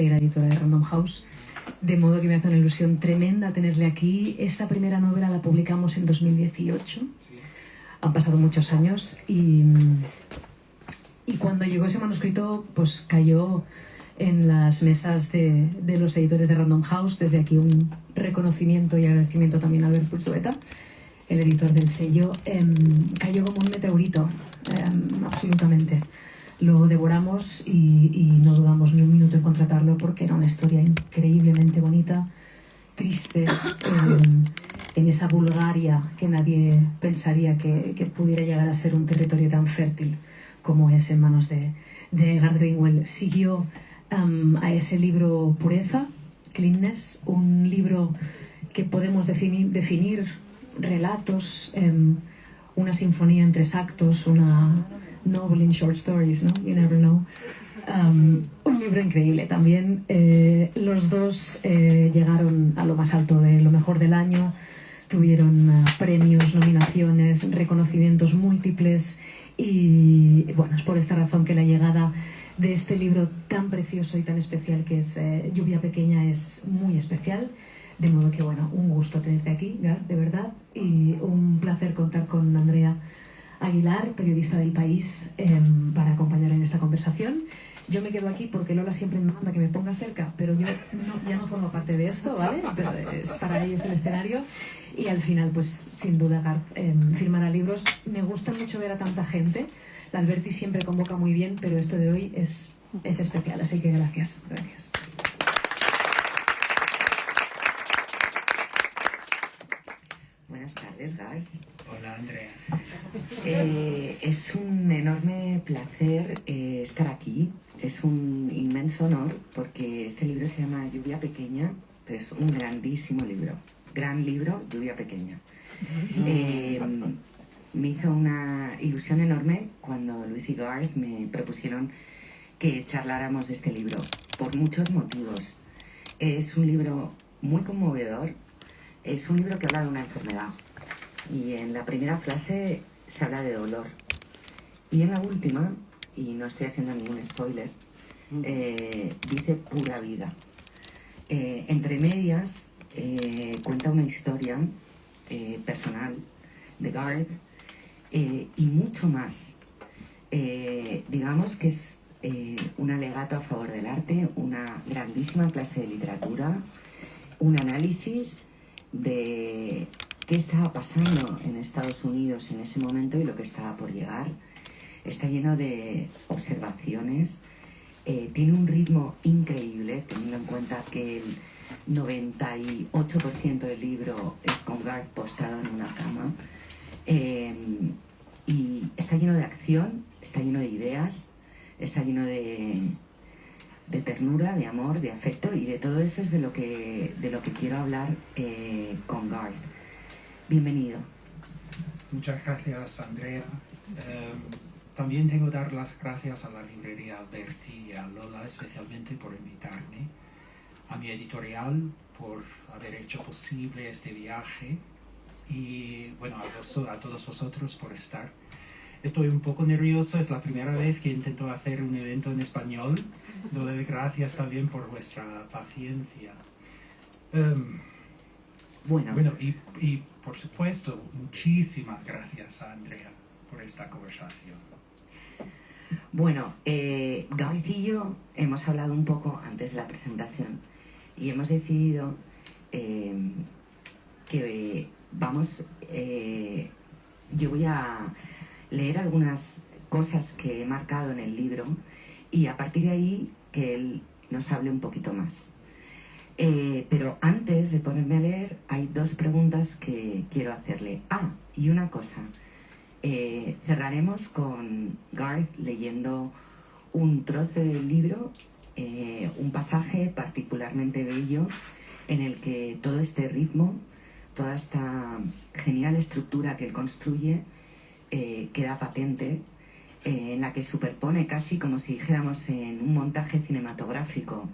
Era editora de Random House, de modo que me hace una ilusión tremenda tenerle aquí. Esa primera novela la publicamos en 2018. Han pasado muchos años y cuando llegó ese manuscrito, pues cayó en las mesas de los editores de Random House. Desde aquí un reconocimiento y agradecimiento también a Albert Puig-Zueta, el editor del sello. Cayó como un meteorito, absolutamente. Lo devoramos y no dudamos ni un minuto en contratarlo porque era una historia increíblemente bonita, triste, en esa Bulgaria que nadie pensaría que pudiera llegar a ser un territorio tan fértil como es en manos de Garth Greenwell. Siguió a ese libro Pureza, Cleanness, un libro que podemos definir relatos, una sinfonía en 3 actos, una novel in short stories, ¿no? You never know. Un libro increíble también. Los dos llegaron a lo más alto de lo mejor del año, tuvieron premios, nominaciones, reconocimientos múltiples y bueno, es por esta razón que la llegada de este libro tan precioso y tan especial que es Lluvia Pequeña es muy especial. De modo que bueno, un gusto tenerte aquí, Garth, de verdad, y un placer contar con Andrea Aguilar, periodista del País, para acompañar en esta conversación. Yo me quedo aquí porque Lola siempre me manda que me ponga cerca, pero yo ya no formo parte de esto, ¿vale? Pero es para ellos el escenario. Y al final, pues sin duda, Garth firmará libros. Me gusta mucho ver a tanta gente. La Alberti siempre convoca muy bien, pero esto de hoy es especial, así que gracias. Buenas tardes, Garth. Hola, Andrea. Es un enorme placer estar aquí. Es un inmenso honor porque este libro se llama Lluvia Pequeña, pero es un grandísimo libro. Gran libro, Lluvia Pequeña. Me hizo una ilusión enorme cuando Luis y Garth me propusieron que charláramos de este libro, por muchos motivos. Es un libro muy conmovedor. Es un libro que habla de una enfermedad y en la primera frase se habla de dolor y en la última, y no estoy haciendo ningún spoiler, dice pura vida. Entre medias cuenta una historia personal de Garth y mucho más. Digamos que es un alegato a favor del arte, una grandísima clase de literatura, un análisis de qué estaba pasando en Estados Unidos en ese momento y lo que estaba por llegar. Está lleno de observaciones, tiene un ritmo increíble, teniendo en cuenta que el 98% del libro es con Garth postrado en una cama, y está lleno de acción, está lleno de ideas, está lleno de ternura, de amor, de afecto, y de todo eso es de lo que quiero hablar con Garth. Bienvenido. Muchas gracias, Andrea. También tengo que dar las gracias a la librería Alberti y a Lola especialmente por invitarme, a mi editorial por haber hecho posible este viaje y bueno, a todos vosotros por estar. Estoy un poco nervioso, es la primera vez que intento hacer un evento en español. Doy gracias también por vuestra paciencia. Bueno, y por supuesto, muchísimas gracias a Andrea por esta conversación. Bueno, Garth y yo hemos hablado un poco antes de la presentación y hemos decidido que yo voy a leer algunas cosas que he marcado en el libro y a partir de ahí que él nos hable un poquito más. Pero antes de ponerme a leer hay 2 preguntas que quiero hacerle. Y una cosa, cerraremos con Garth leyendo un trozo del libro, un pasaje particularmente bello en el que todo este ritmo, toda esta genial estructura que él construye queda patente, en la que superpone casi como si dijéramos en un montaje cinematográfico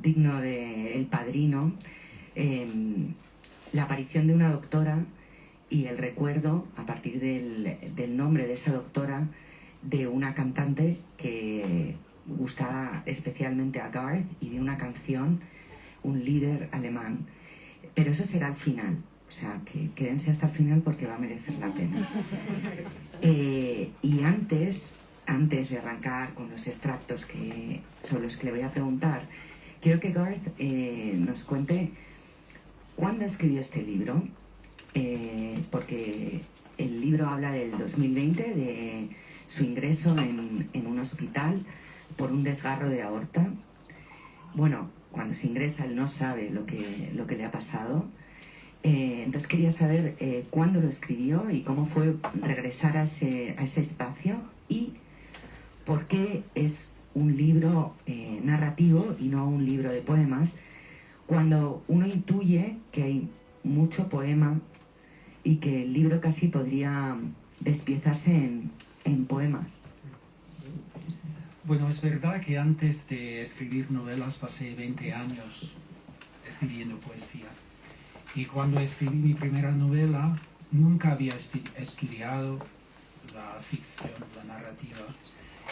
digno de El Padrino, la aparición de una doctora y el recuerdo, a partir del nombre de esa doctora, de una cantante que gusta especialmente a Garth y de una canción, un líder alemán. Pero eso será al final, o sea, que quédense hasta el final porque va a merecer la pena. Y antes de arrancar con los extractos sobre los que le voy a preguntar, quiero que Garth nos cuente cuándo escribió este libro, porque el libro habla del 2020, de su ingreso en un hospital por un desgarro de aorta. Bueno, cuando se ingresa él no sabe lo que le ha pasado. Entonces quería saber cuándo lo escribió y cómo fue regresar a ese espacio y por qué es un libro narrativo y no un libro de poemas, cuando uno intuye que hay mucho poema y que el libro casi podría despiezarse en poemas. Bueno, es verdad que antes de escribir novelas pasé 20 años escribiendo poesía. Y cuando escribí mi primera novela, nunca había estudiado la ficción, la narrativa.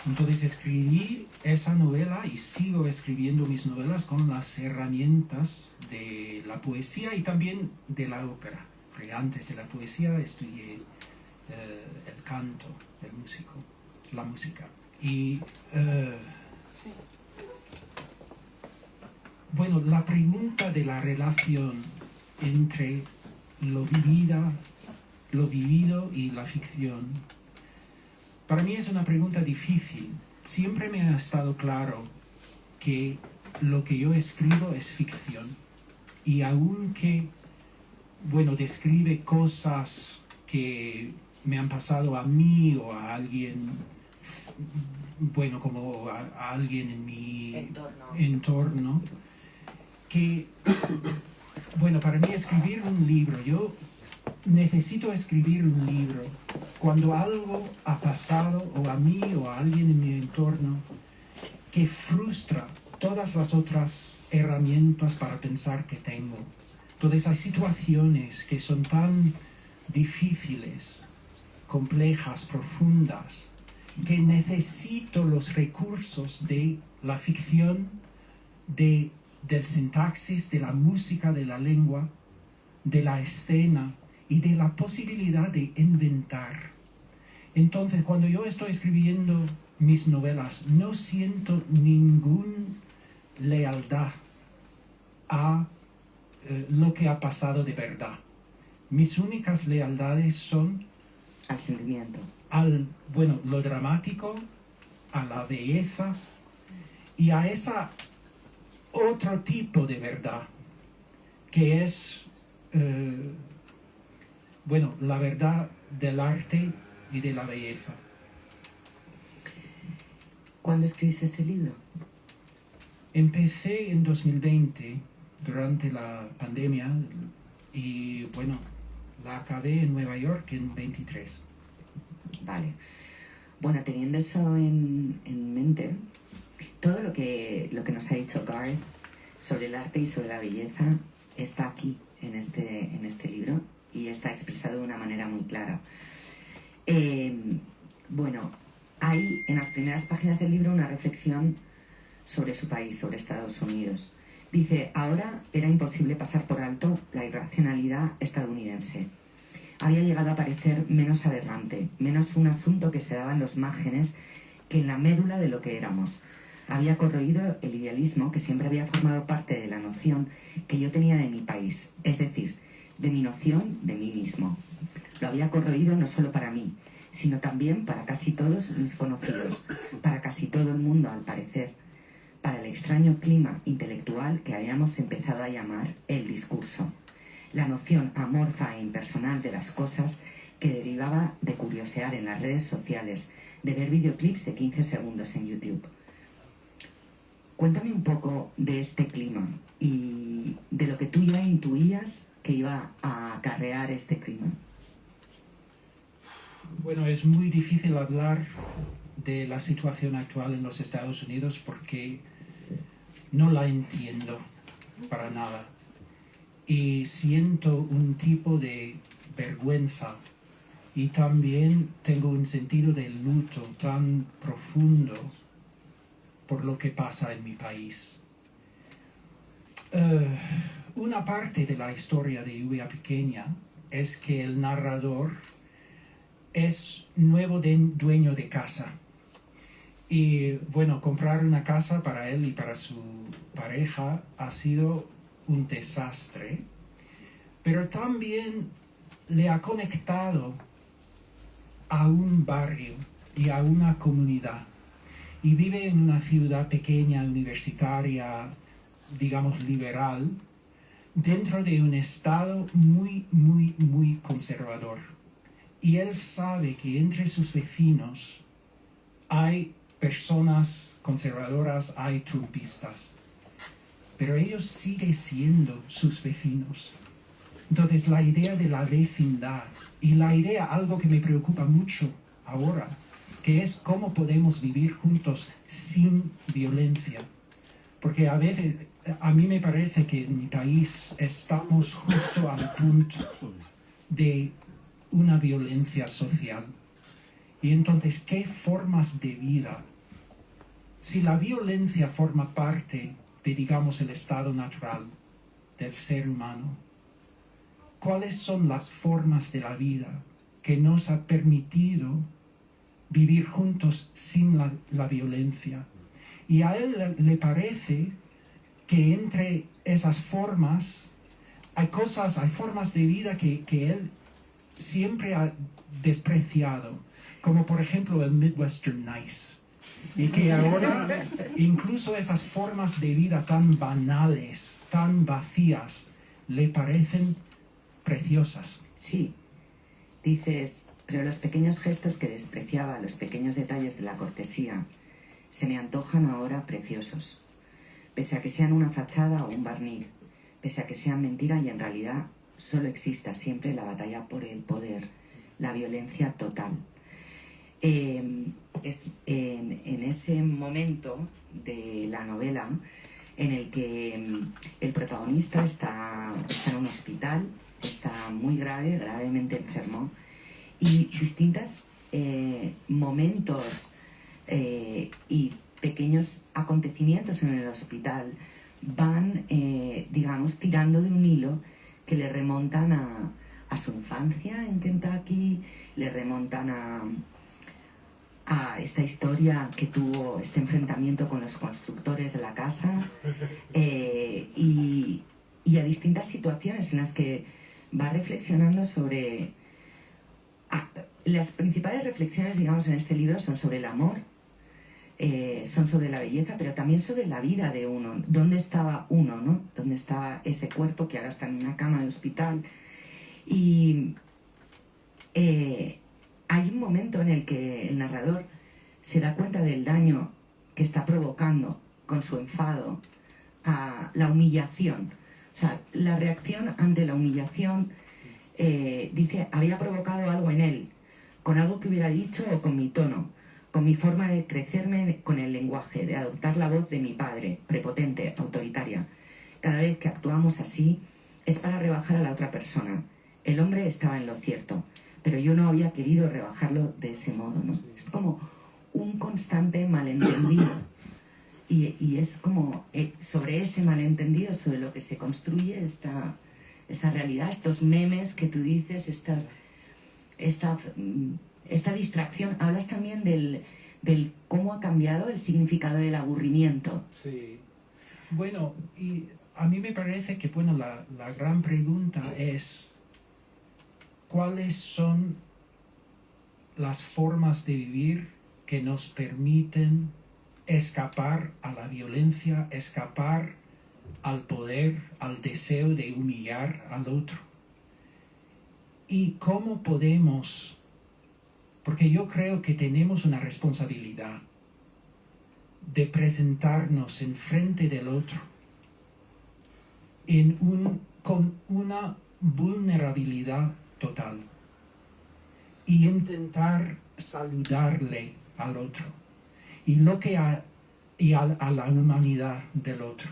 Entonces escribí esa novela y sigo escribiendo mis novelas con las herramientas de la poesía y también de la ópera. Porque antes de la poesía estudié el canto, la música. Y bueno, la pregunta de la relación entre lo vivido y la ficción, para mí es una pregunta difícil. Siempre me ha estado claro que lo que yo escribo es ficción. Y aunque, bueno, describe cosas que me han pasado a mí o a alguien, bueno, como a alguien en mi entorno, que, bueno, para mí escribir un libro, yo necesito escribir un libro cuando algo ha pasado o a mí o a alguien en mi entorno que frustra todas las otras herramientas para pensar que tengo. Entonces hay situaciones que son tan difíciles, complejas, profundas, que necesito los recursos de la ficción, del sintaxis, de la música, de la lengua, de la escena y de la posibilidad de inventar. Entonces, cuando yo estoy escribiendo mis novelas, no siento ninguna lealtad a lo que ha pasado de verdad. Mis únicas lealtades son al sentimiento, bueno, lo dramático, a la belleza y a esa otro tipo de verdad que es bueno, la verdad del arte y de la belleza. ¿Cuándo escribiste este libro? Empecé en 2020, durante la pandemia, y bueno, la acabé en Nueva York en 23. Vale. Bueno, teniendo eso en mente, todo lo que nos ha dicho Garth sobre el arte y sobre la belleza está aquí, en este libro, y está expresado de una manera muy clara. Bueno, hay en las primeras páginas del libro una reflexión sobre su país, sobre Estados Unidos. Dice, ahora era imposible pasar por alto la irracionalidad estadounidense. Había llegado a parecer menos aberrante, menos un asunto que se daba en los márgenes que en la médula de lo que éramos. Había corroído el idealismo que siempre había formado parte de la noción que yo tenía de mi país, es decir, de mi noción de mí mismo. Lo había corroído no solo para mí, sino también para casi todos mis conocidos, para casi todo el mundo al parecer, para el extraño clima intelectual que habíamos empezado a llamar el discurso, la noción amorfa e impersonal de las cosas que derivaba de curiosear en las redes sociales, de ver videoclips de 15 segundos en YouTube. Cuéntame un poco de este clima y de lo que tú ya intuías que iba a acarrear este clima. Bueno, es muy difícil hablar de la situación actual en los Estados Unidos porque no la entiendo para nada. Y siento un tipo de vergüenza y también tengo un sentido de luto tan profundo por lo que pasa en mi país. Una parte de la historia de Lluvia Pequeña es que el narrador es nuevo dueño de casa. Y bueno, comprar una casa para él y para su pareja ha sido un desastre, pero también le ha conectado a un barrio y a una comunidad. Y vive en una ciudad pequeña, universitaria, digamos liberal, dentro de un estado muy, muy, muy conservador. Y él sabe que entre sus vecinos hay personas conservadoras, hay trumpistas, pero ellos siguen siendo sus vecinos. Entonces la idea de la vecindad y la idea, algo que me preocupa mucho ahora, que es cómo podemos vivir juntos sin violencia. Porque a veces, a mí me parece que en mi país estamos justo al punto de una violencia social. Y entonces, ¿qué formas de vida? Si la violencia forma parte de, digamos, el estado natural del ser humano, ¿cuáles son las formas de la vida que nos ha permitido vivir juntos sin la violencia? Y a él le parece que entre esas formas hay formas de vida que él siempre ha despreciado, como por ejemplo el Midwestern Nice, y que ahora incluso esas formas de vida tan banales, tan vacías, le parecen preciosas. Sí, dices, pero los pequeños gestos que despreciaba, los pequeños detalles de la cortesía, se me antojan ahora preciosos, pese a que sean una fachada o un barniz, pese a que sean mentira y en realidad solo exista siempre la batalla por el poder, la violencia total. Es en ese momento de la novela en el que el protagonista está en un hospital, está muy gravemente enfermo, y distintos momentos y pequeños acontecimientos en el hospital van, digamos, tirando de un hilo que le remontan a su infancia en Kentucky, le remontan a esta historia que tuvo, este enfrentamiento con los constructores de la casa, y a distintas situaciones en las que va reflexionando sobre... las principales reflexiones, digamos, en este libro son sobre el amor, son sobre la belleza, pero también sobre la vida de uno. ¿Dónde estaba uno, no? ¿Dónde estaba ese cuerpo que ahora está en una cama de hospital? Y hay un momento en el que el narrador se da cuenta del daño que está provocando con su enfado a la humillación. O sea, la reacción ante la humillación, dice, había provocado algo en él, con algo que hubiera dicho o con mi tono, con mi forma de crecerme con el lenguaje, de adoptar la voz de mi padre, prepotente, autoritaria. Cada vez que actuamos así es para rebajar a la otra persona. El hombre estaba en lo cierto, pero yo no había querido rebajarlo de ese modo, ¿no? Es como un constante malentendido. Y es como sobre ese malentendido, sobre lo que se construye esta realidad, estos memes que tú dices, esta distracción. Hablas también del cómo ha cambiado el significado del aburrimiento. Sí. Bueno, y a mí me parece que bueno, la gran pregunta es ¿cuáles son las formas de vivir que nos permiten escapar a la violencia, escapar al poder, al deseo de humillar al otro? ¿Y cómo podemos? Porque yo creo que tenemos una responsabilidad de presentarnos enfrente del otro con una vulnerabilidad total y intentar saludarle al otro y a la humanidad del otro.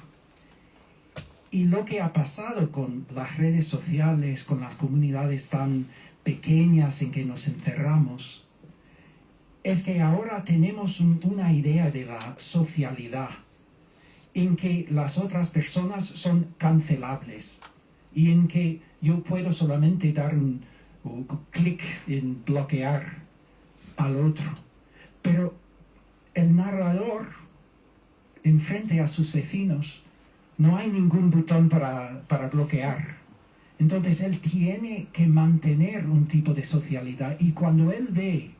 Y lo que ha pasado con las redes sociales, con las comunidades tan pequeñas en que nos encerramos, es que ahora tenemos una idea de la socialidad en que las otras personas son cancelables y en que yo puedo solamente dar un clic en bloquear al otro. Pero el narrador, enfrente a sus vecinos, no hay ningún botón para bloquear. Entonces él tiene que mantener un tipo de socialidad, y cuando él ve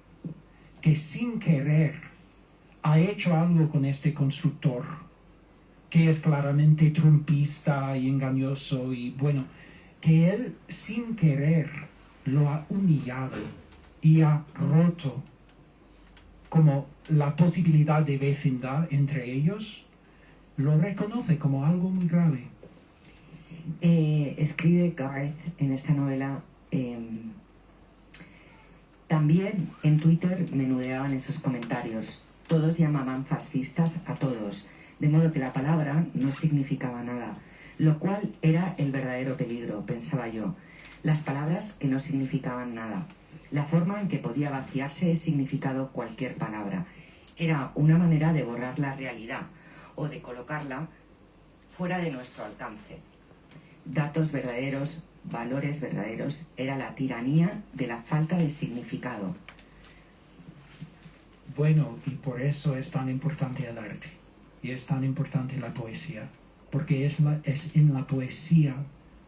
que sin querer ha hecho algo con este constructor, que es claramente trumpista y engañoso, y bueno, que él sin querer lo ha humillado y ha roto como la posibilidad de vecindad entre ellos, lo reconoce como algo muy grave. Escribe Garth en esta novela, también en Twitter menudeaban esos comentarios. Todos llamaban fascistas a todos, de modo que la palabra no significaba nada, lo cual era el verdadero peligro, pensaba yo. Las palabras que no significaban nada, la forma en que podía vaciarse de significado cualquier palabra, era una manera de borrar la realidad o de colocarla fuera de nuestro alcance. Datos verdaderos, valores verdaderos, era la tiranía de la falta de significado. Bueno, y por eso es tan importante el arte, y es tan importante la poesía, porque es en la poesía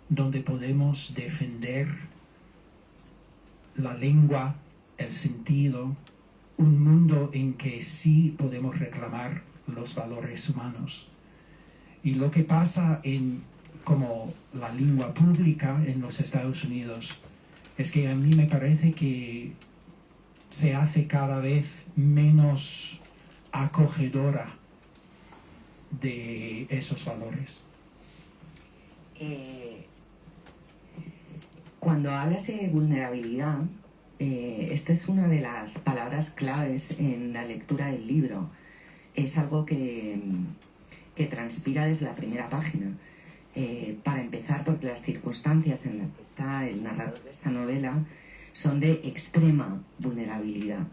donde podemos defender la lengua, el sentido, un mundo en que sí podemos reclamar los valores humanos. Y lo que pasa como la lengua pública en los Estados Unidos es que a mí me parece que se hace cada vez menos acogedora de esos valores. Cuando hablas de vulnerabilidad, esta es una de las palabras claves en la lectura del libro. Es algo que transpira desde la primera página. Para empezar, porque las circunstancias en las que está el narrador de esta novela son de extrema vulnerabilidad.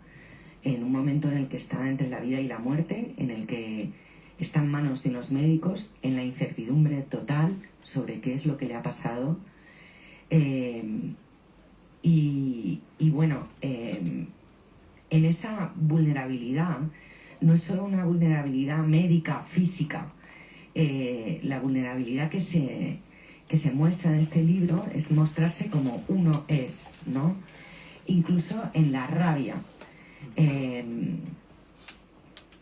En un momento en el que está entre la vida y la muerte, en el que está en manos de unos médicos, en la incertidumbre total sobre qué es lo que le ha pasado. Y bueno, en esa vulnerabilidad no es solo una vulnerabilidad médica, física. La vulnerabilidad que se muestra en este libro es mostrarse como uno es, ¿no? Incluso en la rabia.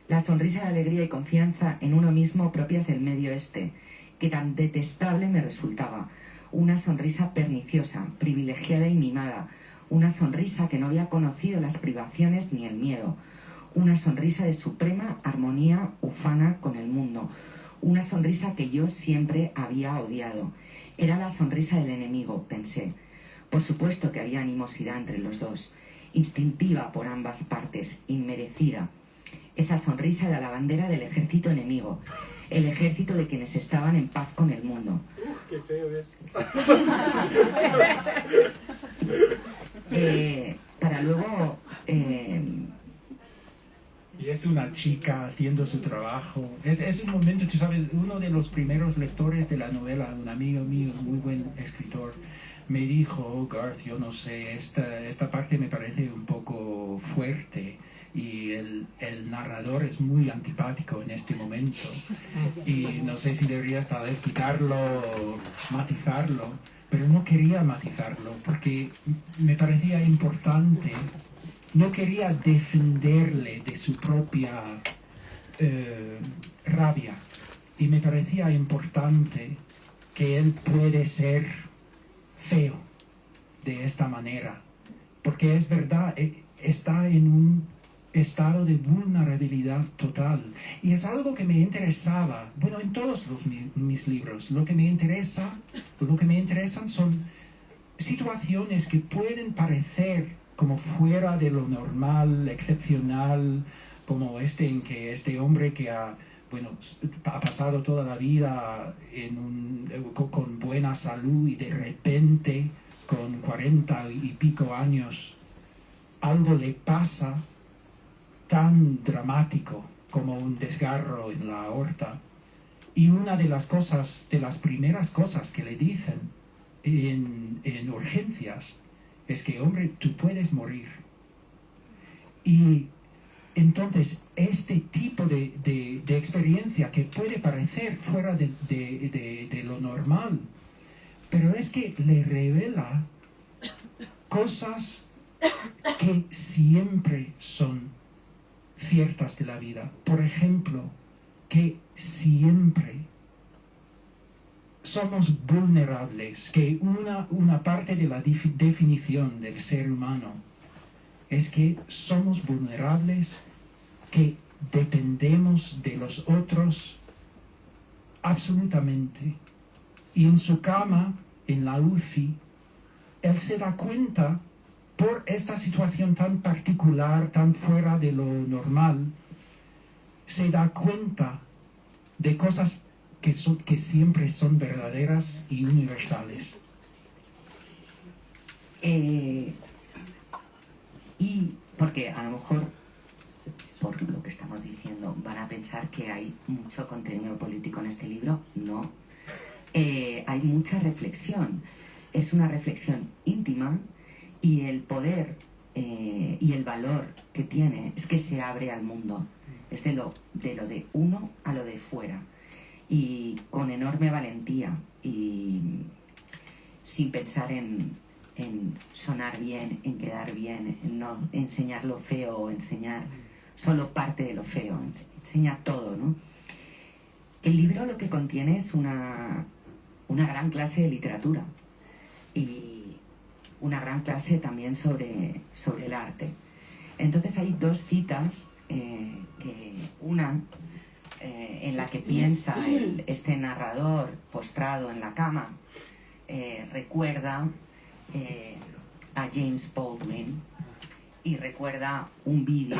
La sonrisa de alegría y confianza en uno mismo propias del medio oeste, que tan detestable me resultaba. Una sonrisa perniciosa, privilegiada y mimada. Una sonrisa que no había conocido las privaciones ni el miedo. Una sonrisa de suprema armonía ufana con el mundo. Una sonrisa que yo siempre había odiado. Era la sonrisa del enemigo, pensé. Por supuesto que había animosidad entre los dos, instintiva por ambas partes, inmerecida. Esa sonrisa era la bandera del ejército enemigo, el ejército de quienes estaban en paz con el mundo. ¡Qué feo es! Para luego... Y es una chica haciendo su trabajo. Es un momento, tú sabes, uno de los primeros lectores de la novela, un amigo mío, muy buen escritor, me dijo: oh, Garth, yo no sé, esta parte me parece un poco fuerte y el narrador es muy antipático en este momento. Y no sé si deberías tal vez quitarlo o matizarlo, pero no quería matizarlo porque me parecía importante. No quería defenderle de su propia rabia, y me parecía importante que él puede ser feo de esta manera, porque es verdad, está en un estado de vulnerabilidad total, y es algo que me interesaba. Bueno, en todos mis libros lo que me interesan son situaciones que pueden parecer como fuera de lo normal, excepcional, como en que este hombre que ha pasado toda la vida con buena salud, y de repente con 40 y pico años algo le pasa tan dramático como un desgarro en la aorta. Y una de las cosas, de las primeras cosas que le dicen en urgencias es que, hombre, tú puedes morir. Y entonces este tipo de experiencia que puede parecer fuera de lo normal, pero es que le revela cosas que siempre son ciertas de la vida. Por ejemplo, que siempre somos vulnerables, que una parte de la definición del ser humano es que somos vulnerables, que dependemos de los otros absolutamente. Y en su cama, en la UCI, él se da cuenta, por esta situación tan particular, tan fuera de lo normal, se da cuenta de cosas que siempre son verdaderas y universales. Y porque a lo mejor, por lo que estamos diciendo, van a pensar que hay mucho contenido político en este libro. No. Hay mucha reflexión. Es una reflexión íntima, y el poder y el valor que tiene es que se abre al mundo. Es de lo de uno a lo de fuera. Y con enorme valentía, y sin pensar en sonar bien, en quedar bien, en no enseñar lo feo o enseñar solo parte de lo feo, enseña todo, ¿no? El libro lo que contiene es una gran clase de literatura y una gran clase también sobre el arte. Entonces hay dos citas, una en la que piensa este narrador postrado en la cama, recuerda a James Baldwin y recuerda un vídeo.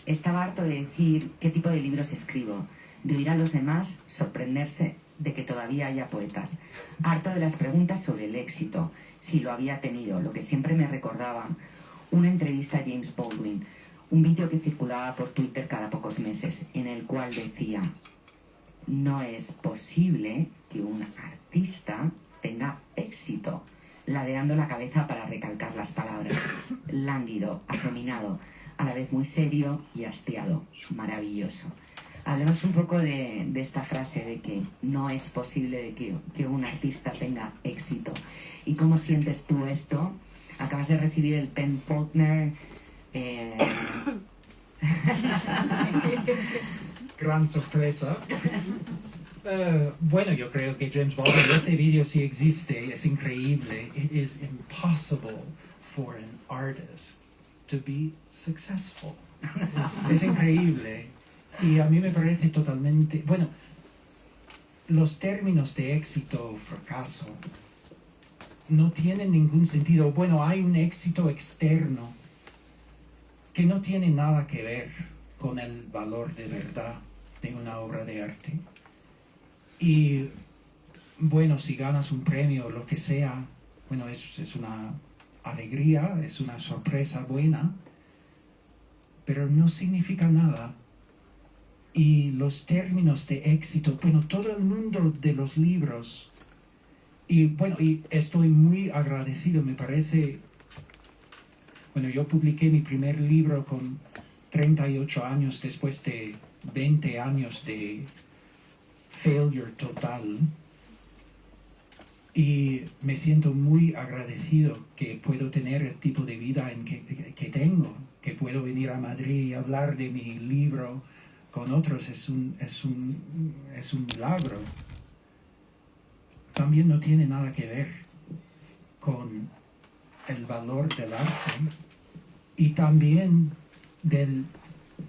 Estaba harto de decir qué tipo de libros escribo, de oír a los demás sorprenderse de que todavía haya poetas, harto de las preguntas sobre el éxito, si lo había tenido, lo que siempre me recordaba una entrevista a James Baldwin, un vídeo que circulaba por Twitter cada pocos meses, en el cual decía: no es posible que un artista tenga éxito, ladeando la cabeza para recalcar las palabras, lánguido, afeminado, a la vez muy serio y hastiado, maravilloso. Hablemos un poco de esta frase de que no es posible que un artista tenga éxito. ¿Y cómo sientes tú esto? Acabas de recibir el PEN Faulkner. Gran sorpresa. Bueno, yo creo que James Baldwin, este vídeo sí existe, es increíble. It is impossible for an artist to be successful. Es increíble. Y a mí me parece totalmente... Bueno, los términos de éxito o fracaso no tienen ningún sentido. Bueno, hay un éxito externo que no tiene nada que ver con el valor de verdad de una obra de arte. Y bueno, si ganas un premio o lo que sea, bueno, es una alegría, es una sorpresa buena, pero no significa nada. Y los términos de éxito, bueno, todo el mundo de los libros, y bueno, y estoy muy agradecido, me parece. Bueno, yo publiqué mi primer libro con 38 años después de 20 años de failure total, y me siento muy agradecido que puedo tener el tipo de vida que tengo, que puedo venir a Madrid y hablar de mi libro con otros. Es un milagro. También no tiene nada que ver con el valor del arte y también del...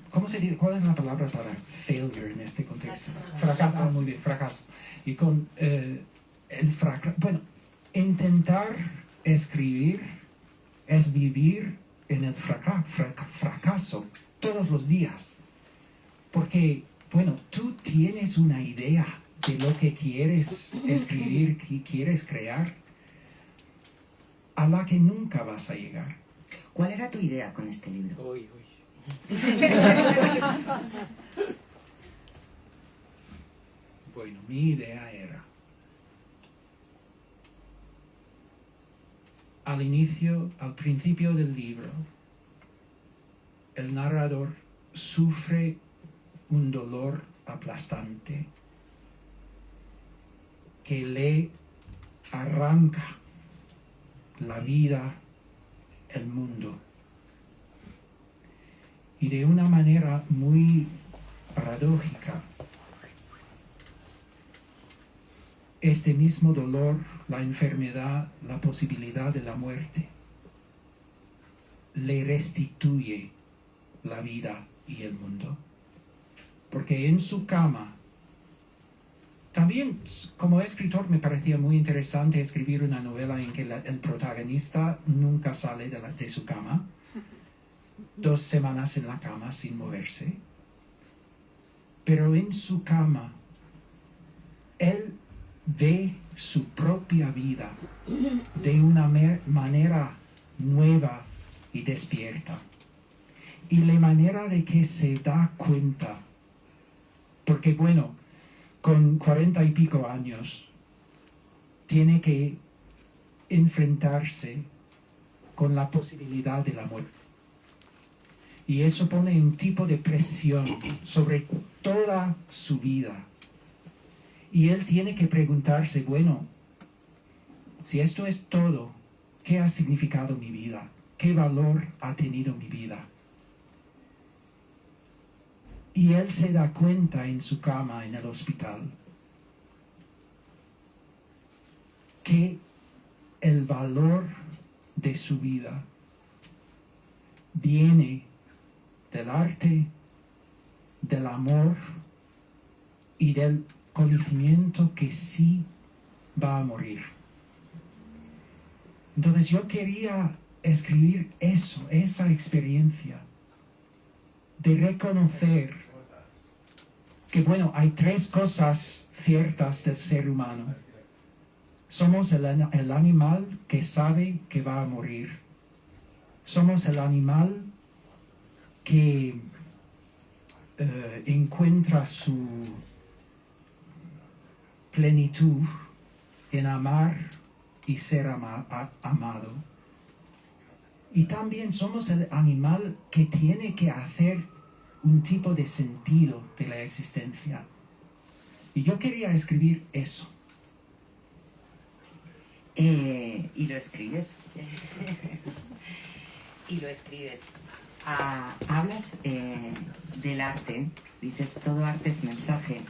¿Cómo se dice? ¿Cuál es la palabra para failure en este contexto? Fracaso. Muy bien, fracaso. Y con el fracaso... Bueno, intentar escribir es vivir en el fracaso todos los días. Porque, bueno, tú tienes una idea de lo que quieres escribir, que quieres crear, a la que nunca vas a llegar. ¿Cuál era tu idea con este libro? Uy. Bueno, mi idea era, al principio del libro, el narrador sufre un dolor aplastante que le arranca la vida, el mundo. Y de una manera muy paradójica, este mismo dolor, la enfermedad, la posibilidad de la muerte, le restituye la vida y el mundo. Porque en su cama, también como escritor me parecía muy interesante escribir una novela en que el protagonista nunca sale de su cama, 2 semanas en la cama sin moverse, pero en su cama él ve su propia vida de una manera nueva y despierta. Y la manera de que se da cuenta, porque bueno, con 40 y pico años, tiene que enfrentarse con la posibilidad de la muerte. Y eso pone un tipo de presión sobre toda su vida. Y él tiene que preguntarse, bueno, si esto es todo, ¿qué ha significado mi vida? ¿Qué valor ha tenido mi vida? Y él se da cuenta en su cama en el hospital que el valor de su vida viene del arte, del amor y del conocimiento que sí va a morir. Entonces yo quería escribir eso, esa experiencia de reconocer que, bueno, hay 3 cosas ciertas del ser humano. Somos el animal que sabe que va a morir. Somos el animal que encuentra su plenitud en amar y ser amado. Y también somos el animal que tiene que hacer un tipo de sentido de la existencia. Y yo quería escribir eso. Y lo escribes. Y lo escribes. Hablas del arte. Dices, todo arte es mensaje.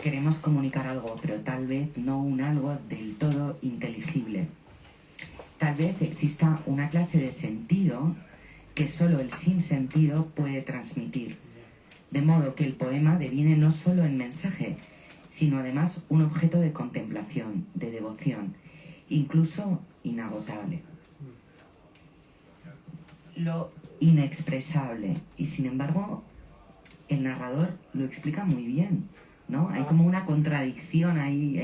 Queremos comunicar algo, pero tal vez no un algo del todo inteligible. Tal vez exista una clase de sentido que solo el sinsentido puede transmitir. De modo que el poema deviene no solo en mensaje, sino además un objeto de contemplación, de devoción, incluso inagotable. Lo inexpresable, y sin embargo el narrador lo explica muy bien, ¿no? Hay como una contradicción ahí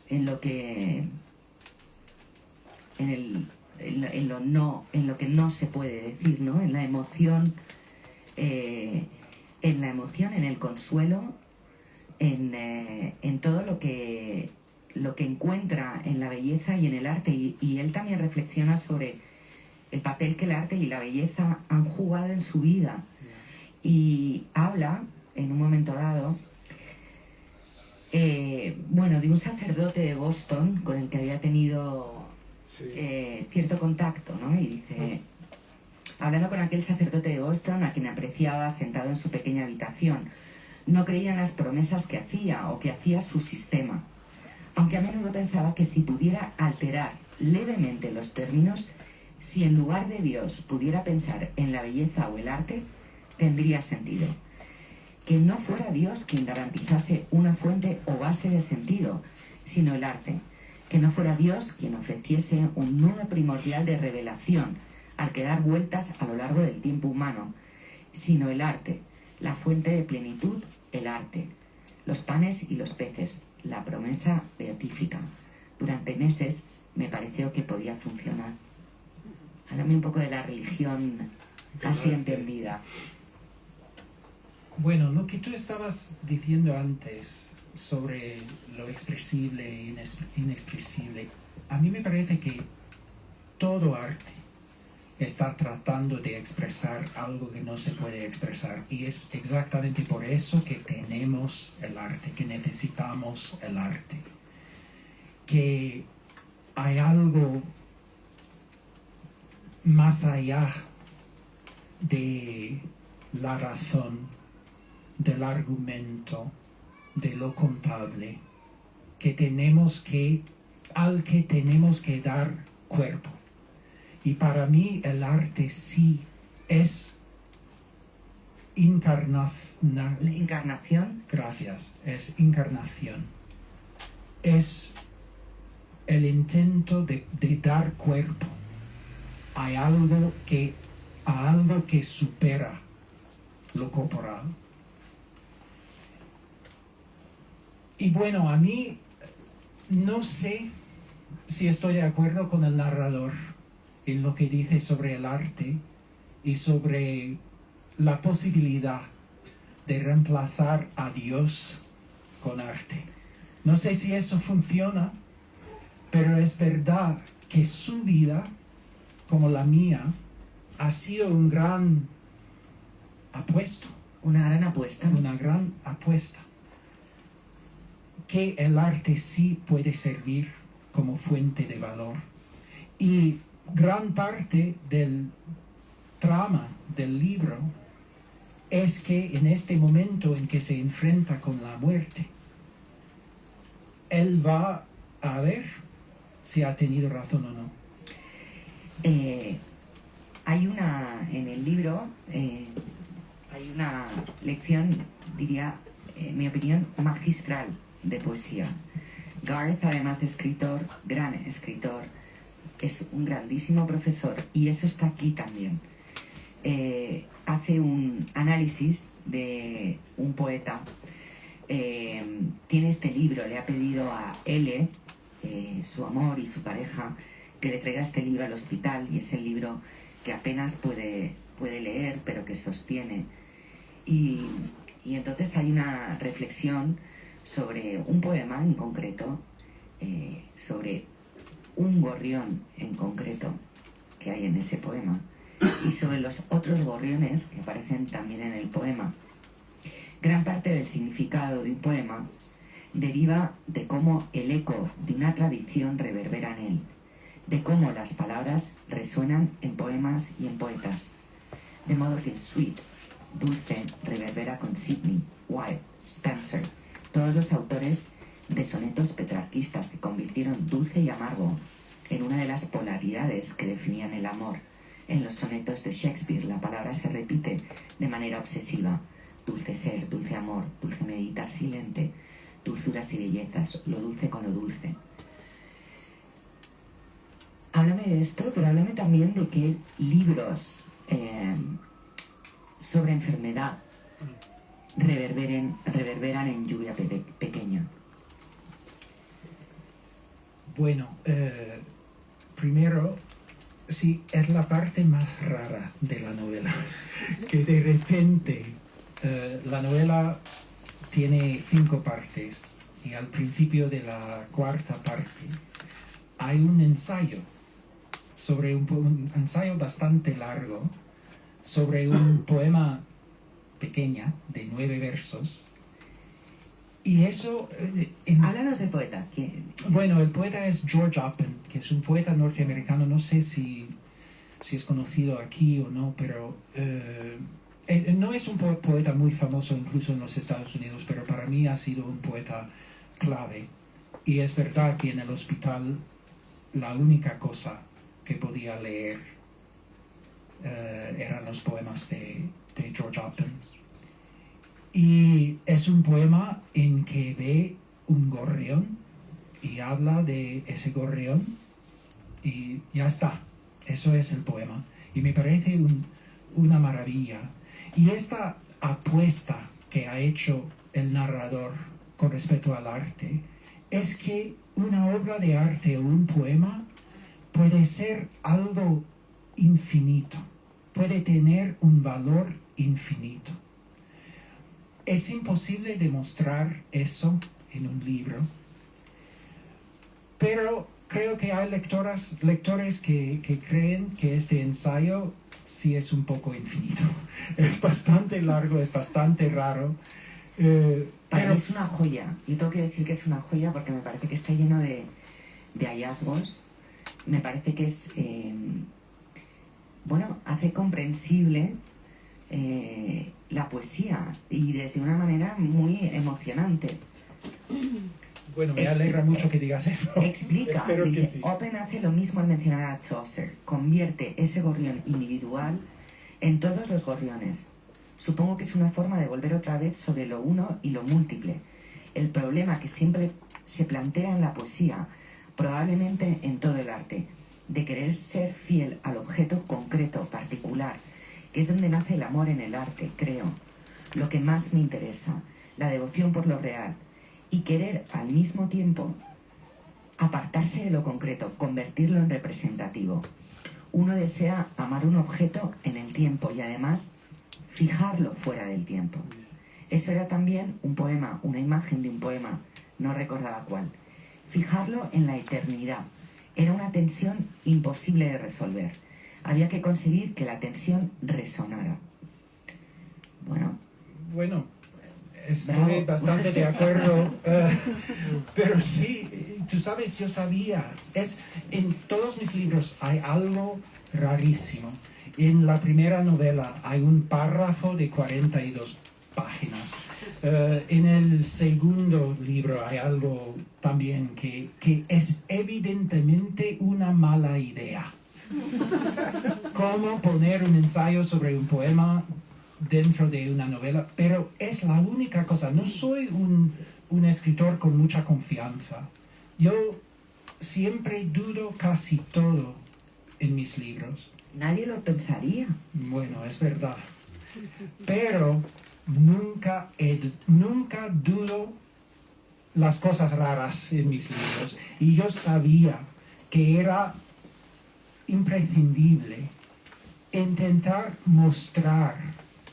en lo que en lo que no se puede decir, ¿no? En la emoción, en el consuelo, en todo lo que encuentra en la belleza y en el arte, y él también reflexiona sobre el papel que el arte y la belleza han jugado en su vida, y habla en un momento dado de un sacerdote de Boston con el que había tenido cierto contacto, ¿no? Y dice, hablando con aquel sacerdote de Boston a quien apreciaba sentado en su pequeña habitación, no creía en las promesas que hacía o que hacía su sistema, aunque a menudo pensaba que si pudiera alterar levemente los términos, si en lugar de Dios pudiera pensar en la belleza o el arte, tendría sentido. Que no fuera Dios quien garantizase una fuente o base de sentido, sino el arte. Que no fuera Dios quien ofreciese un nudo primordial de revelación al que dar vueltas a lo largo del tiempo humano, sino el arte, la fuente de plenitud, el arte, los panes y los peces, la promesa beatífica. Durante meses me pareció que podía funcionar. Háblame un poco de la religión así entendida. Bueno, lo que tú estabas diciendo antes sobre lo expresible e inexpresible, a mí me parece que todo arte está tratando de expresar algo que no se puede expresar, y es exactamente por eso que tenemos el arte, que necesitamos el arte, que hay algo más allá de la razón, del argumento, de lo contable, al que tenemos que dar cuerpo. Y para mí el arte sí es ¿Encarnación? Gracias, es encarnación. Es el intento de dar cuerpo a algo que supera lo corporal. Y bueno, a mí no sé si estoy de acuerdo con el narrador en lo que dice sobre el arte y sobre la posibilidad de reemplazar a Dios con arte. No sé si eso funciona, pero es verdad que su vida, como la mía, ha sido una gran apuesta. Una gran apuesta. Que el arte sí puede servir como fuente de valor. Y gran parte del trama del libro es que en este momento en que se enfrenta con la muerte, él va a ver si ha tenido razón o no. En el libro hay una lección, diría, en mi opinión, magistral de poesía. Garth, además de escritor, gran escritor, es un grandísimo profesor, y eso está aquí también. Hace un análisis de un poeta. Tiene este libro, le ha pedido a L, su amor y su pareja, que le traiga este libro al hospital, y es el libro que apenas puede leer, pero que sostiene. Y entonces hay una reflexión sobre un poema en concreto, sobre un gorrión en concreto que hay en ese poema, y sobre los otros gorriones que aparecen también en el poema. Gran parte del significado de un poema deriva de cómo el eco de una tradición reverbera en él, de cómo las palabras resuenan en poemas y en poetas, de modo que Sweet, dulce, reverbera con Sidney, Wilde, Spenser, todos los autores de sonetos petrarquistas que convirtieron dulce y amargo en una de las polaridades que definían el amor. En los sonetos de Shakespeare la palabra se repite de manera obsesiva: dulce ser, dulce amor, dulce meditar silente, dulzuras y bellezas, lo dulce con lo dulce. Háblame de esto, pero háblame también de qué libros sobre enfermedad reverberan en Lluvia Pequeña. Bueno, primero, sí, es la parte más rara de la novela, que de repente la novela tiene 5 partes, y al principio de la 4ª parte hay un ensayo sobre un ensayo bastante largo sobre un poema pequeña de 9 versos. Y eso... Háblanos del poeta. Bueno, el poeta es George Oppen, que es un poeta norteamericano. No sé si es conocido aquí o no, pero no es un poeta muy famoso incluso en los Estados Unidos, pero para mí ha sido un poeta clave. Y es verdad que en el hospital la única cosa que podía leer eran los poemas de George Oppen. Y es un poema en que ve un gorrión y habla de ese gorrión, y ya está. Eso es el poema. Y me parece una maravilla. Y esta apuesta que ha hecho el narrador con respecto al arte es que una obra de arte o un poema puede ser algo infinito, puede tener un valor infinito. Es imposible demostrar eso en un libro, pero creo que hay lectores que creen que este ensayo sí es un poco infinito. Es bastante largo, es bastante raro. Pero es una joya. Yo tengo que decir que es una joya porque me parece que está lleno de hallazgos. Me parece que es... hace comprensible la poesía y desde una manera muy emocionante. Bueno, me alegra mucho que digas eso. Explica, Espero dice, que sí. Oppen hace lo mismo al mencionar a Chaucer. Convierte ese gorrión individual en todos los gorriones. Supongo que es una forma de volver otra vez sobre lo uno y lo múltiple. El problema que siempre se plantea en la poesía, probablemente en todo el arte, de querer ser fiel al objeto concreto, particular, que es donde nace el amor en el arte, creo. Lo que más me interesa, la devoción por lo real, y querer al mismo tiempo apartarse de lo concreto, convertirlo en representativo. Uno desea amar un objeto en el tiempo y además fijarlo fuera del tiempo. Eso era también un poema, una imagen de un poema, no recordaba cuál. Fijarlo en la eternidad. Era una tensión imposible de resolver. Había que conseguir que la tensión resonara. Bueno, estoy bastante de acuerdo, pero sí, tú sabes, yo sabía, en todos mis libros hay algo rarísimo. En la primera novela hay un párrafo de 42 páginas. En el segundo libro hay algo también que es evidentemente una mala idea. ¿Cómo poner un ensayo sobre un poema dentro de una novela? Pero es la única cosa. No soy un escritor con mucha confianza. Yo siempre dudo casi todo en mis libros. Nadie lo pensaría. Bueno, es verdad. Pero nunca dudo las cosas raras en mis libros. Y yo sabía que era imprescindible intentar mostrar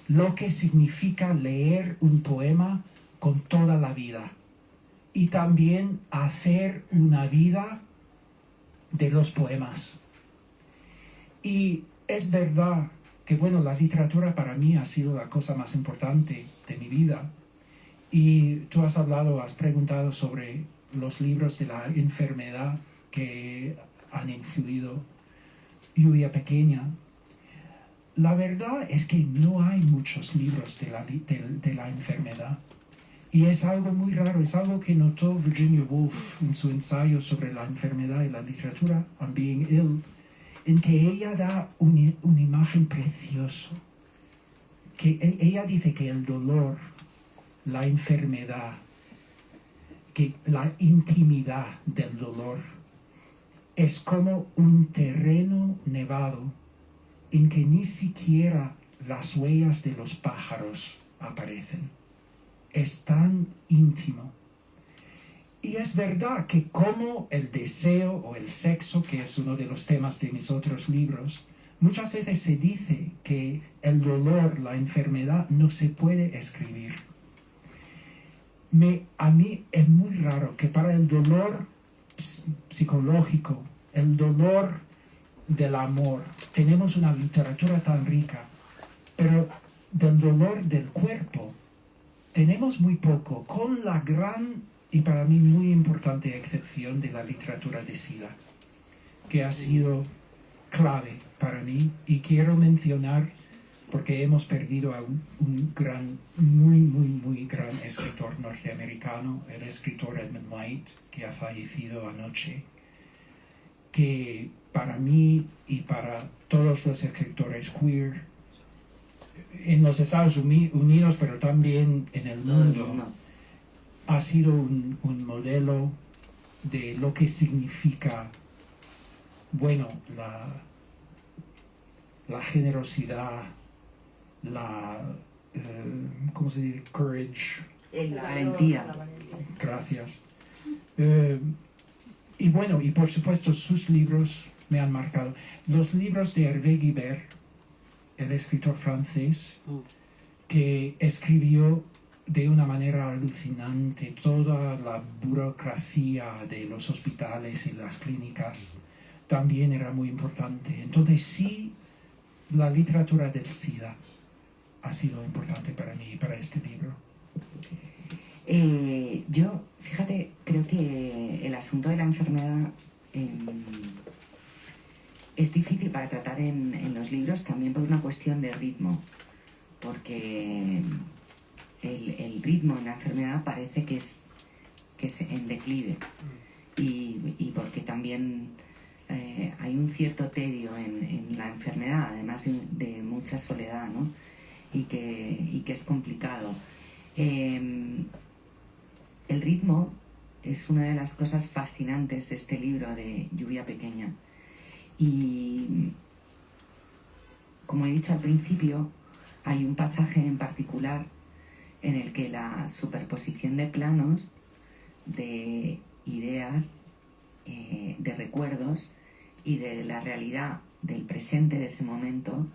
lo que significa leer un poema con toda la vida. Y también hacer una vida de los poemas. Y es verdad que, bueno, la literatura para mí ha sido la cosa más importante de mi vida. Y tú has preguntado sobre los libros de la enfermedad que han influido. Lluvia Pequeña. La verdad es que no hay muchos libros de la enfermedad. Y es algo muy raro, es algo que notó Virginia Woolf en su ensayo sobre la enfermedad y la literatura, On Being Ill, en que ella da una imagen preciosa. Que ella dice que el dolor, la enfermedad, que la intimidad del dolor es como un terreno nevado en que ni siquiera las huellas de los pájaros aparecen. Es tan íntimo. Y es verdad que como el deseo o el sexo, que es uno de los temas de mis otros libros, muchas veces se dice que el dolor, la enfermedad, no se puede escribir. A mí es muy raro que para el dolor psicológico, el dolor del amor, tenemos una literatura tan rica, pero del dolor del cuerpo tenemos muy poco, con la gran y para mí muy importante excepción de la literatura de SIDA, que ha sido clave para mí, y quiero mencionar porque hemos perdido a un muy gran escritor norteamericano, el escritor Edmund White, que ha fallecido anoche, que para mí y para todos los escritores queer en los Estados Unidos, pero también en el mundo, ha sido un modelo de lo que significa, bueno, la generosidad, ¿cómo se dice? Courage. La valentía. Gracias. Y bueno, y por supuesto sus libros me han marcado. Los libros de Hervé Guibert, el escritor francés, que escribió de una manera alucinante toda la burocracia de los hospitales y las clínicas, también era muy importante. Entonces sí, la literatura del SIDA ha sido importante para mí, para este libro. Yo, fíjate, creo que el asunto de la enfermedad es difícil para tratar en los libros también por una cuestión de ritmo, porque el ritmo en la enfermedad parece que es en declive y porque también hay un cierto tedio en la enfermedad, además de mucha soledad, ¿no? Y que es complicado. El ritmo es una de las cosas fascinantes de este libro de Lluvia Pequeña. Y como he dicho al principio, hay un pasaje en particular en el que la superposición de planos, de ideas, de recuerdos y de la realidad del presente de ese momento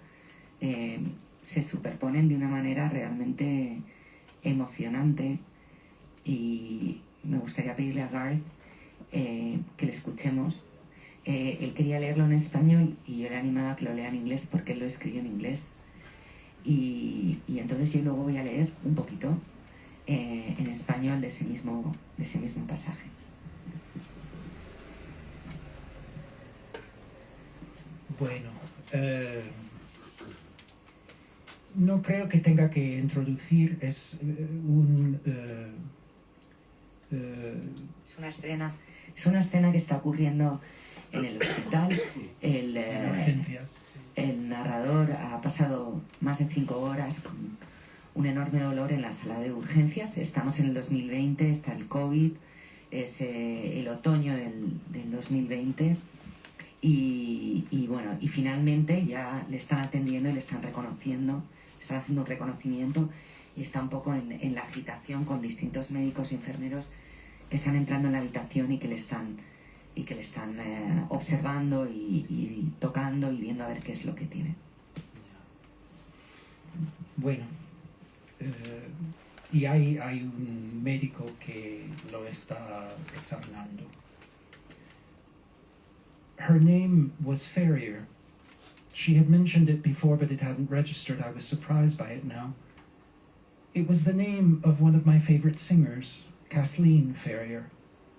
se superponen de una manera realmente emocionante. Y me gustaría pedirle a Garth que le escuchemos. Él quería leerlo en español y yo le he animado a que lo lea en inglés porque él lo escribió en inglés. Y entonces yo luego voy a leer un poquito en español de ese mismo pasaje. Bueno, no creo que tenga que introducir, es Es una escena que está ocurriendo en el hospital. El narrador ha pasado más de 5 horas con un enorme dolor en la sala de urgencias. Estamos en el 2020, está el COVID, es el otoño del 2020 y bueno, y finalmente ya le están atendiendo y le están reconociendo, están haciendo un reconocimiento y está un poco en la agitación con distintos médicos y enfermeros que están entrando en la habitación y que le están observando y tocando y viendo a ver qué es lo que tiene. Bueno, y hay un médico que lo está examinando. Her name was Ferrier. She had mentioned it before, but it hadn't registered. I was surprised by it now. It was the name of one of my favorite singers, Kathleen Ferrier,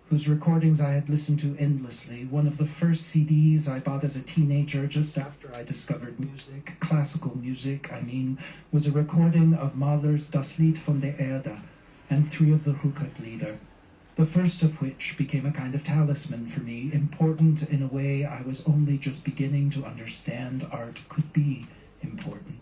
whose recordings I had listened to endlessly. One of the first CDs I bought as a teenager, just after I discovered music, classical music, I mean, was a recording of Mahler's Das Lied von der Erde and 3 of the Rückert-Lieder, the first of which became a kind of talisman for me, important in a way I was only just beginning to understand art could be important.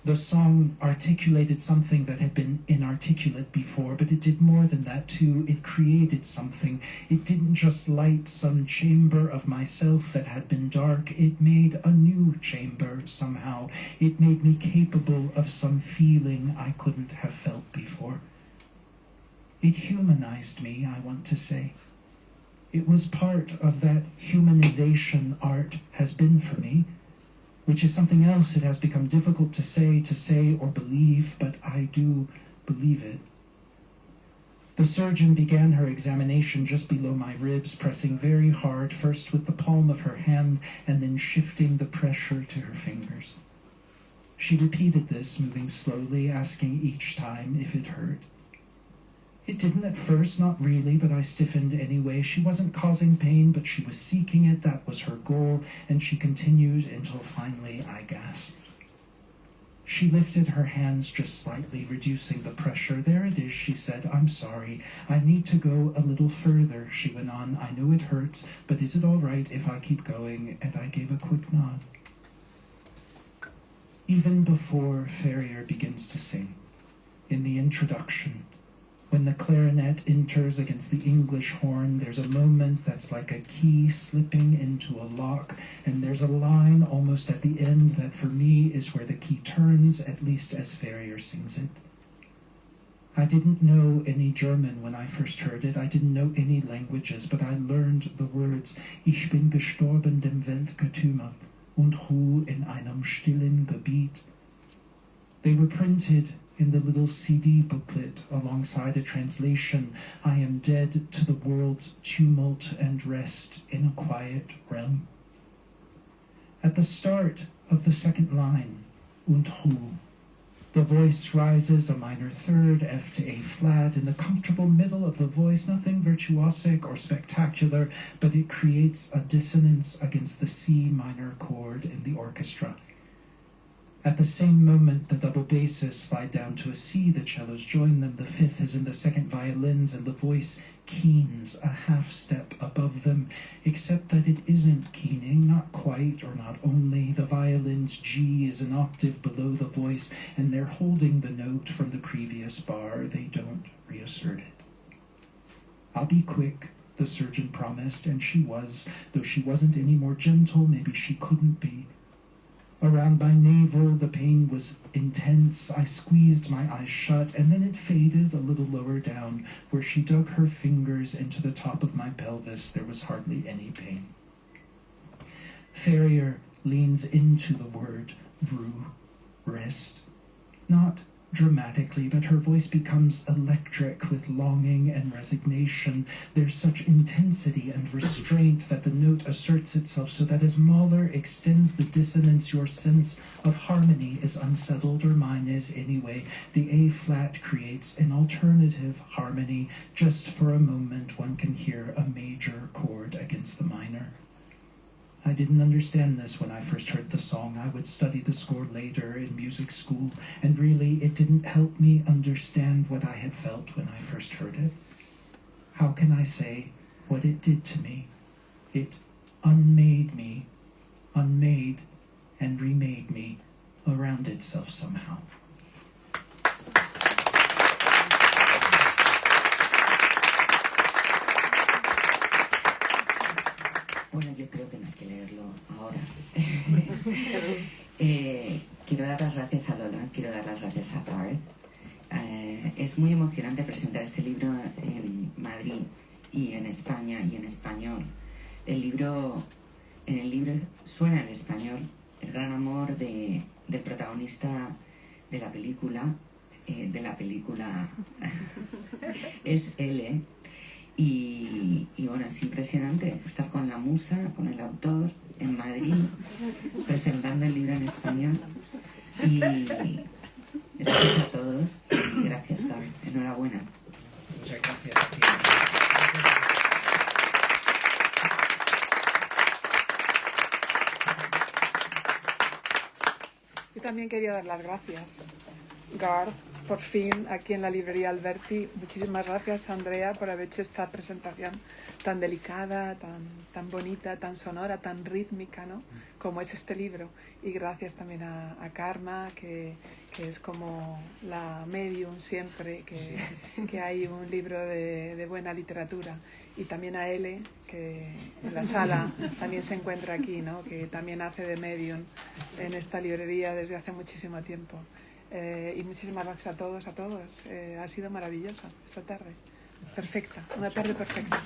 The song articulated something that had been inarticulate before, but it did more than that too. It created something. It didn't just light some chamber of myself that had been dark. It made a new chamber somehow. It made me capable of some feeling I couldn't have felt before. It humanized me, I want to say. It was part of that humanization art has been for me, which is something else it has become difficult to say or believe, but I do believe it. The surgeon began her examination just below my ribs, pressing very hard, first with the palm of her hand, and then shifting the pressure to her fingers. She repeated this, moving slowly, asking each time if it hurt. It didn't at first, not really, but I stiffened anyway. She wasn't causing pain, but she was seeking it. That was her goal, and she continued until finally I gasped. She lifted her hands just slightly, reducing the pressure. There it is, she said. I'm sorry. I need to go a little further, she went on. I know it hurts, but is it all right if I keep going? And I gave a quick nod. Even before Ferrier begins to sing, in the introduction, when the clarinet enters against the English horn, there's a moment that's like a key slipping into a lock, and there's a line almost at the end that for me is where the key turns, at least as Ferrier sings it. I didn't know any German when I first heard it. I didn't know any languages, but I learned the words Ich bin gestorben dem Weltgetümmel und ruh in einem stillen Gebiet. They were printed in the little CD booklet alongside a translation, I am dead to the world's tumult and rest in a quiet realm. At the start of the second line, und ruh, the voice rises a minor third, F to A flat, in the comfortable middle of the voice, nothing virtuosic or spectacular, but it creates a dissonance against the C minor chord in the orchestra. At the same moment, the double basses slide down to a C, the cellos join them, the fifth is in the second violins, and the voice keens a half step above them, except that it isn't keening, not quite or not only. The violin's G is an octave below the voice, and they're holding the note from the previous bar. They don't reassert it. I'll be quick, the surgeon promised, and she was, though she wasn't any more gentle, maybe she couldn't be. Around my navel, the pain was intense. I squeezed my eyes shut, and then it faded a little lower down. Where she dug her fingers into the top of my pelvis, there was hardly any pain. Ferrier leans into the word, Rue, rest. Not dramatically, but her voice becomes electric with longing and resignation. There's such intensity and restraint that the note asserts itself so that as Mahler extends the dissonance, your sense of harmony is unsettled, or mine is anyway. The A flat creates an alternative harmony. Just for a moment, one can hear a major chord against the minor. I didn't understand this when I first heard the song. I would study the score later in music school, and really it didn't help me understand what I had felt when I first heard it. How can I say what it did to me? It unmade me, unmade and remade me around itself somehow. Bueno, yo creo que no hay que leerlo ahora. Quiero dar las gracias a Lola, quiero dar las gracias a Garth. Es muy emocionante presentar este libro en Madrid y en España y en español. En el libro suena en español el gran amor del protagonista de la película es L. Y bueno, es impresionante estar con la musa, con el autor en Madrid, presentando el libro en español. Y gracias a todos. Gracias, Carl. Enhorabuena. Muchas gracias. Yo también quería dar las gracias, Garth, por fin aquí en la librería Alberti. Muchísimas gracias, Andrea, por haber hecho esta presentación tan delicada, tan bonita, tan sonora, tan rítmica, ¿no? Como es este libro. Y gracias también a Karma, que es como la medium siempre, que hay un libro de buena literatura. Y también a Ele, que en la sala también se encuentra aquí, ¿no? Que también hace de medium en esta librería desde hace muchísimo tiempo. Y muchísimas gracias a todos. Ha sido maravilloso esta tarde. Perfecta, una tarde perfecta.